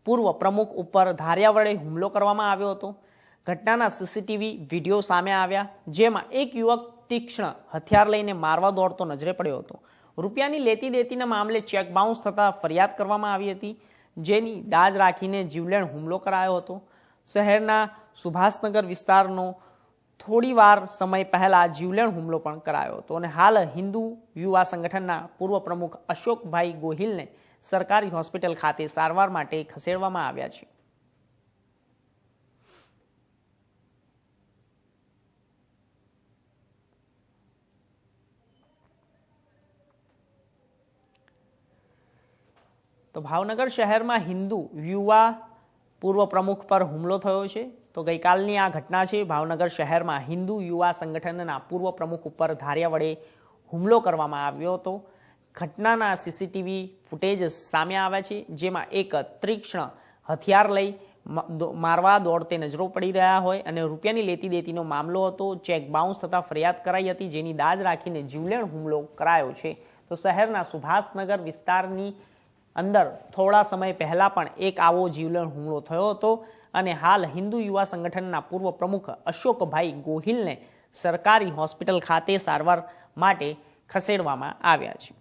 પૂર્વ પ્રમુખ ઉપર ધારિયા વડે હુમલો કરવામાં આવ્યો હતો। ઘટનાના સીસીટીવી વિડીયો સામે આવ્યા, જેમાં એક યુવક તીક્ષ્ણ હથિયાર લઈને મારવા દોડતો નજરે પડ્યો હતો। રૂપિયાની લેતી દેતીના મામલે ચેક બાઉન્સ થતાં ફરિયાદ કરવામાં આવી હતી, જેની દાજ રાખીને જીવલેણ હુમલો કરાયો હતો। શહેરના સુભાષનગર વિસ્તારનો થોડી વાર સમય પહેલા જીવલેણ હુમલો પણ કરાયો હતો અને હાલ હિન્દુ યુવા સંગઠનના પૂર્વ પ્રમુખ અશોકભાઈ ગોહિલને સરકારી હોસ્પિટલ ખાતે સારવાર માટે ખસેડવામાં આવ્યા છે। તો ભાવનગર શહેરમાં હિન્દુ યુવા પૂર્વ પ્રમુખ પર હુમલો થયો છે। તો ગઈકાલની આ ઘટના છે। ભાવનગર શહેરમાં હિન્દુ યુવા સંગઠનના પૂર્વ પ્રમુખ ઉપર ધારિયા વડે હુમલો કરવામાં આવ્યો હતો। ઘટનાના સીસીટીવી ફૂટેજ સામે આવ્યા છે, જેમાં એક તીક્ષ્ણ હથિયાર લઈ મારવા દોડતે નજરો પડી રહ્યા હોય અને રૂપિયાની લેતી દેતીનો મામલો હતો। ચેક બાઉન્સ થતાં ફરિયાદ કરાઈ હતી, જેની દાજ રાખીને જીવલેણ હુમલો કરાયો છે। તો શહેરના સુભાષનગર વિસ્તારની અંદર થોડા સમય પહેલા પણ એક આવો જીવલેણ હુમલો થયો હતો અને હાલ હિન્દુ યુવા સંગઠનના પૂર્વ પ્રમુખ અશોકભાઈ ગોહિલને સરકારી હોસ્પિટલ ખાતે સારવાર માટે ખસેડવામાં આવ્યા છે।